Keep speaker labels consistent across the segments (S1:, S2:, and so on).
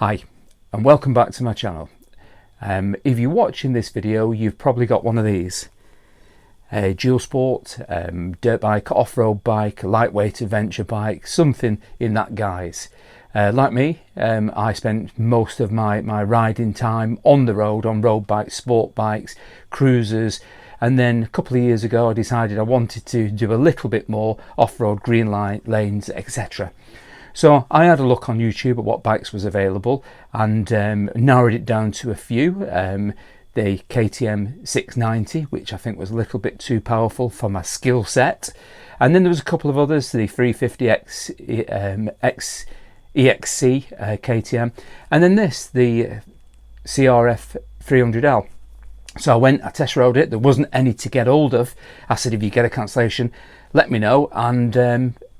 S1: Hi and welcome back to my channel. If you're watching this video, you've probably got one of these. A duelsport, dirt bike, off-road bike, lightweight adventure bike, something in that guise. Like me, I spent most of my riding time on the road, on road bikes, sport bikes, cruisers, and then a couple of years ago I decided I wanted to do a little bit more off-road, green light lanes, etc. So I had a look on YouTube at what bikes was available and narrowed it down to a few. The KTM 690, which I think was a little bit too powerful for my skill set. And then there was a couple of others, the 350X EXC KTM. And then this, the CRF300L. So I test rode it. There wasn't any to get hold of. I said, if you get a cancellation, let me know and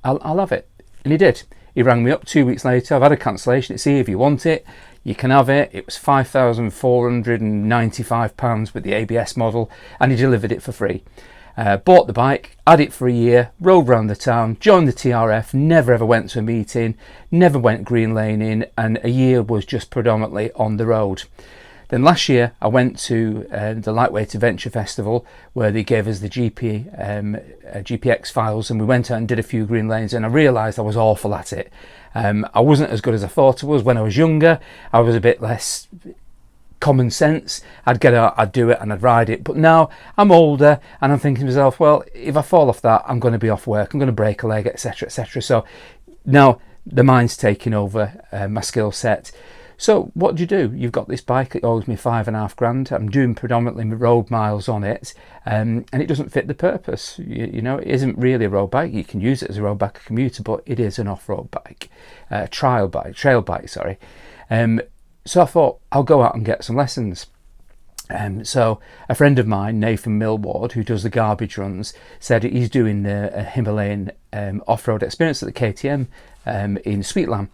S1: I'll have it. And he did. He rang me up 2 weeks later. I've had a cancellation. See if you want it. You can have it. It was £5,495 with the ABS model, and he delivered it for free. Bought the bike, had it for a year, rode around the town, joined the TRF, never ever went to a meeting, never went green laning, and a year was just predominantly on the road. Then last year I went to the Lightweight Adventure Festival, where they gave us the GPX files, and we went out and did a few green lanes, and I realised I was awful at it. I wasn't as good as I thought I was. When I was younger, I was a bit less common sense. I'd get out, I'd do it, and I'd ride it. But now I'm older and I'm thinking to myself, well, if I fall off that, I'm going to be off work, I'm going to break a leg, etc, etc. So now the mind's taking over my skill set. So what do? You've got this bike, it owes me £5.5 grand. I'm doing predominantly road miles on it, and it doesn't fit the purpose. You know, it isn't really a road bike. You can use it as a road bike, a commuter, but it is an off-road bike, trail bike, sorry. So I thought I'll go out and get some lessons. So a friend of mine, Nathan Millward, who does the garbage runs, said he's doing a Himalayan off-road experience at the KTM in Sweetlam.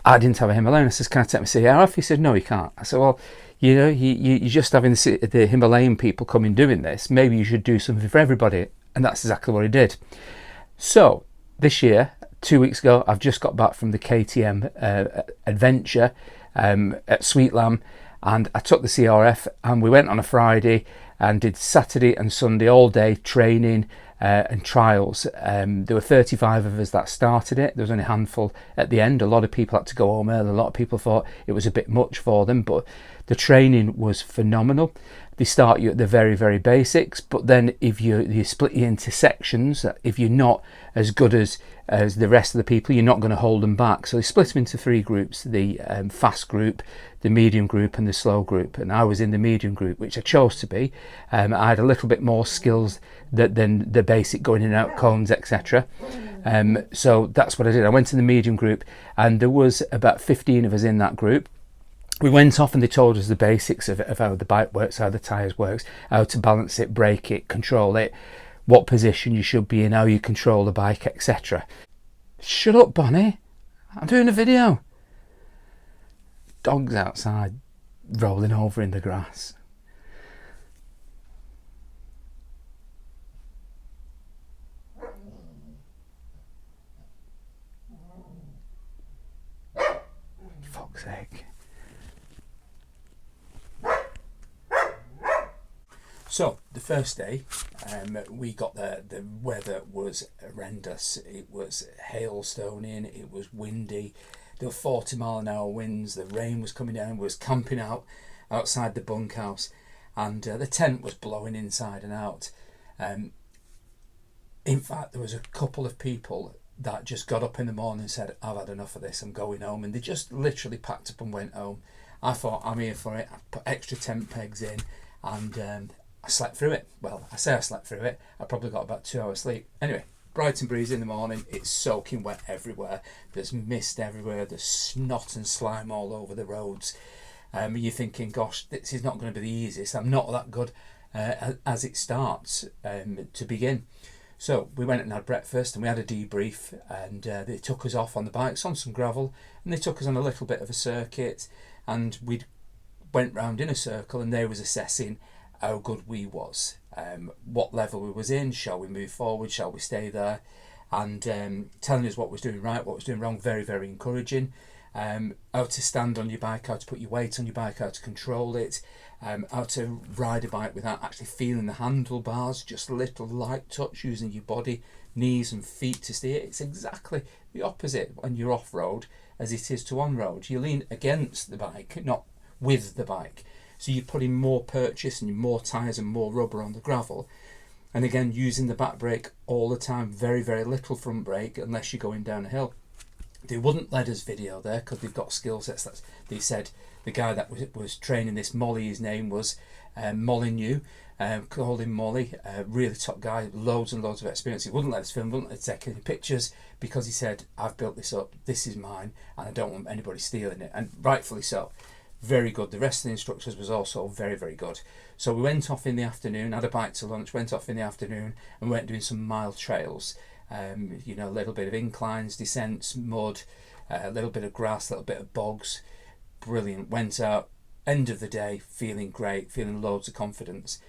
S1: I didn't have a Himalayan. I said, can I take my CRF? He said, no, you can't. I said, well, you know, you're just having the Himalayan people coming doing this. Maybe you should do something for everybody. And that's exactly what he did. So this year, 2 weeks ago, I've just got back from the KTM adventure at Sweetlam, and I took the CRF and we went on a Friday and did Saturday and Sunday all day training and trials. There were 35 of us that started it. There was only a handful at the end. A lot of people had to go home early. A lot of people thought it was a bit much for them, but the training was phenomenal. They start you at the very, very basics, but then if you split you into sections, if you're not as good as the rest of the people, you're not going to hold them back. So they split them into three groups: the fast group, the medium group, and the slow group. And I was in the medium group, which I chose to be. I had a little bit more skills than the basic going in and out cones, etc. So that's what I did. I went to the medium group, and there was about 15 of us in that group. We went off and they told us the basics of how the bike works, how the tyres works, how to balance it, brake it, control it, what position you should be in, how you control the bike, etc. Shut up, Bonnie. I'm doing a video. Dogs outside rolling over in the grass. Fuck's sake. So the first day, we got there. The weather was horrendous. It was hailstoning. It was windy. There were 40-mile-an-hour winds. The rain was coming down. We was camping outside the bunkhouse, and the tent was blowing inside and out. In fact, there was a couple of people that just got up in the morning and said, "I've had enough of this. I'm going home," and they just literally packed up and went home. I thought, I'm here for it. I put extra tent pegs in, and I slept through it. Well, I say I slept through it. I probably got about 2 hours sleep. Anyway, bright and breezy in the morning. It's soaking wet everywhere. There's mist everywhere. There's snot and slime all over the roads. You're thinking, gosh, this is not going to be the easiest. I'm not that good as it starts to begin. So we went and had breakfast and we had a debrief, and they took us off on the bikes on some gravel, and they took us on a little bit of a circuit, and we went round in a circle, and they was assessing how good we was, what level we was in, shall we move forward, shall we stay there, and telling us what was doing right, what was doing wrong. Very, very encouraging. how to stand on your bike, how to put your weight on your bike, how to control it, how to ride a bike without actually feeling the handlebars, just a little light touch using your body, knees and feet to steer. It's exactly the opposite when you're off-road as it is to on-road. You lean against the bike, not with the bike. So you're putting more purchase and more tyres and more rubber on the gravel. And again, using the back brake all the time, very, very little front brake unless you're going down a hill. They wouldn't let us video there because they've got skill sets. They said the guy that was training this, Molly, his name was Molyneux, called him Molly, really top guy, loads and loads of experience. He wouldn't let us film, wouldn't let us take any pictures because he said, I've built this up, this is mine, and I don't want anybody stealing it. And rightfully so. Very good. The rest of the instructors was also very, very good. So we went off in the afternoon, had a bite to lunch, went off in the afternoon and went doing some mild trails. You know, a little bit of inclines, descents, mud, a little bit of grass, a little bit of bogs. Brilliant. Went out, end of the day, feeling great, feeling loads of confidence.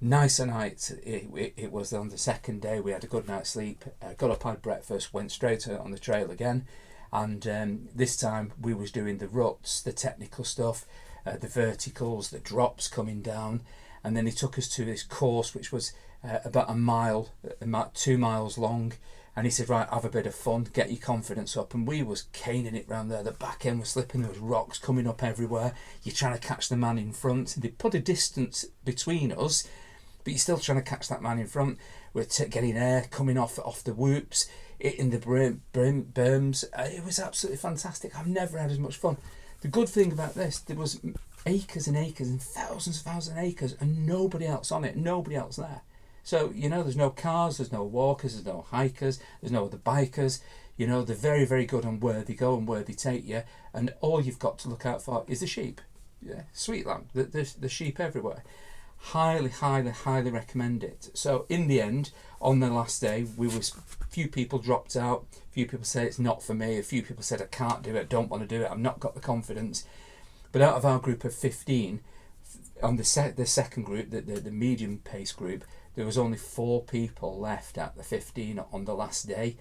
S1: Nicer night it was on the second day. We had a good night's sleep, got up, had breakfast, went straight out on the trail again. And this time we was doing the ruts, the technical stuff, the verticals, the drops coming down. And then he took us to this course which was about a mile, about 2 miles long. And he said, right, have a bit of fun, get your confidence up. And we was caning it round there. The back end was slipping, there was rocks coming up everywhere. You're trying to catch the man in front. They put a distance between us, but you're still trying to catch that man in front. We're getting air coming off the whoops, hitting the berms. It was absolutely fantastic. I've never had as much fun. The good thing about this, there was acres and acres and thousands of acres and nobody else on it, nobody else there. So, you know, there's no cars, there's no walkers, there's no hikers, there's no other bikers. You know, they're very, very good on where they go and where they take you. And all you've got to look out for is the sheep. Yeah, sweet lamb, the sheep everywhere. Highly, highly, highly recommend it. So in the end, on the last day, few people dropped out. A few people said it's not for me. A few people said I can't do it, don't want to do it, I've not got the confidence. But out of our group of 15, on the second group, the medium pace group, there was only 4 people left at the 15 on the last day.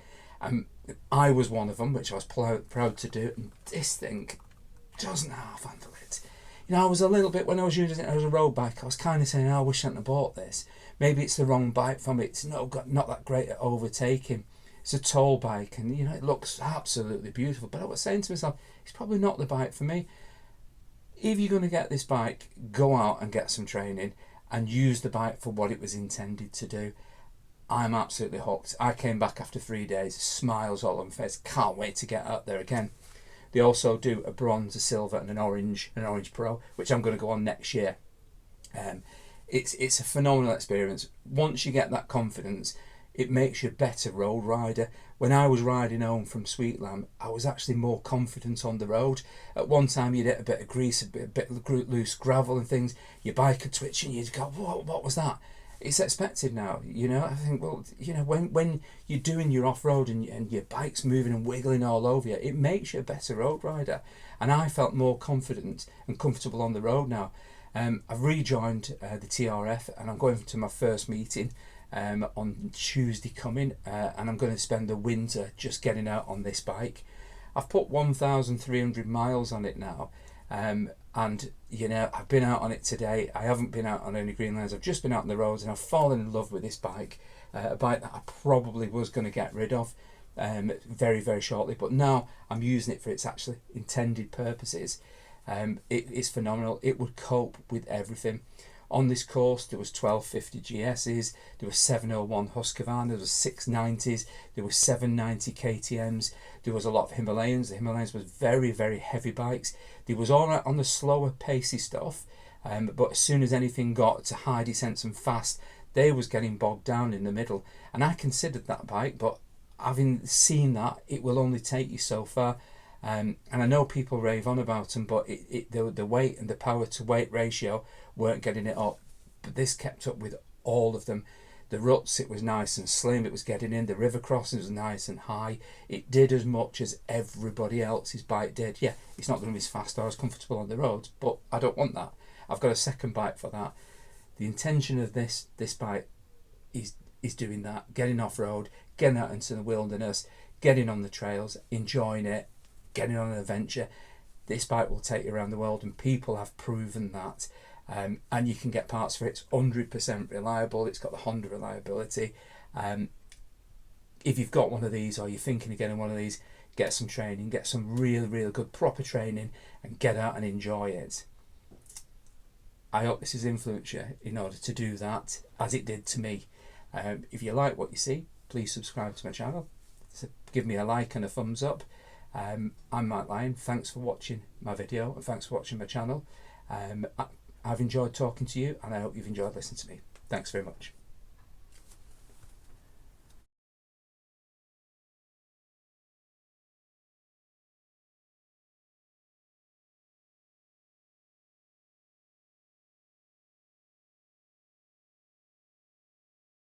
S1: I was one of them, which I was proud to do. And this thing doesn't half handle it. You know, I was a little bit, when I was using it as a road bike, I was kind of saying, oh, I wish I hadn't have bought this. Maybe it's the wrong bike for me. It's not that great at overtaking. It's a tall bike and, you know, it looks absolutely beautiful. But I was saying to myself, it's probably not the bike for me. If you're going to get this bike, go out and get some training and use the bike for what it was intended to do. I'm absolutely hooked. I came back after 3 days, smiles all on my face, can't wait to get out there again. They also do a bronze, a silver and an orange pro, which I'm going to go on next year. It's a phenomenal experience. Once you get that confidence, it makes you a better road rider. When I was riding home from Sweet Lamb, I was actually more confident on the road. At one time you'd hit a bit of grease, a bit of loose gravel and things, your bike would twitch and you'd go, what was that? It's expected now, you know. I think, well, you know, when you're doing your off-road and your bike's moving and wiggling all over you, it makes you a better road rider. And I felt more confident and comfortable on the road now. I've rejoined the TRF and I'm going to my first meeting on Tuesday coming, and I'm going to spend the winter just getting out on this bike. I've put 1,300 miles on it now, and you know, I've been out on it today. I haven't been out on any green lanes. I've just been out on the roads and I've fallen in love with this bike, a bike that I probably was going to get rid of very, very shortly, but now I'm using it for its actually intended purposes. It's phenomenal. It would cope with everything. On this course there was 1250 GSs, there were 701 Husqvarna, there was 690s, there were 790 KTMs, there was a lot of Himalayans. The Himalayans was very, very heavy bikes. There was all right on the slower pacey stuff, but as soon as anything got to high descents and fast, they was getting bogged down in the middle. And I considered that bike, but having seen that, it will only take you so far. And I know people rave on about them, but the weight and the power to weight ratio weren't getting it up. But this kept up with all of them. The ruts, it was nice and slim, it was getting in. The river crossings was nice and high. It did as much as everybody else's bike did. Yeah, it's not going to be as fast or as comfortable on the roads, but I don't want that. I've got a second bike for that. The intention of this bike is doing that, getting off road, getting out into the wilderness, getting on the trails, enjoying it. getting on an adventure, this bike will take you around the world, and people have proven that. And you can get parts for it. It's 100% reliable. It's got the Honda reliability. If you've got one of these, or you're thinking of getting one of these, get some training, get some really good proper training, and get out and enjoy it. I hope this has influenced you in order to do that, as it did to me. If you like what you see, please subscribe to my channel. So give me a like and a thumbs up. I'm Mike Lyon. Thanks for watching my video, and thanks for watching my channel. I've enjoyed talking to you, and I hope you've enjoyed listening to me. Thanks very much.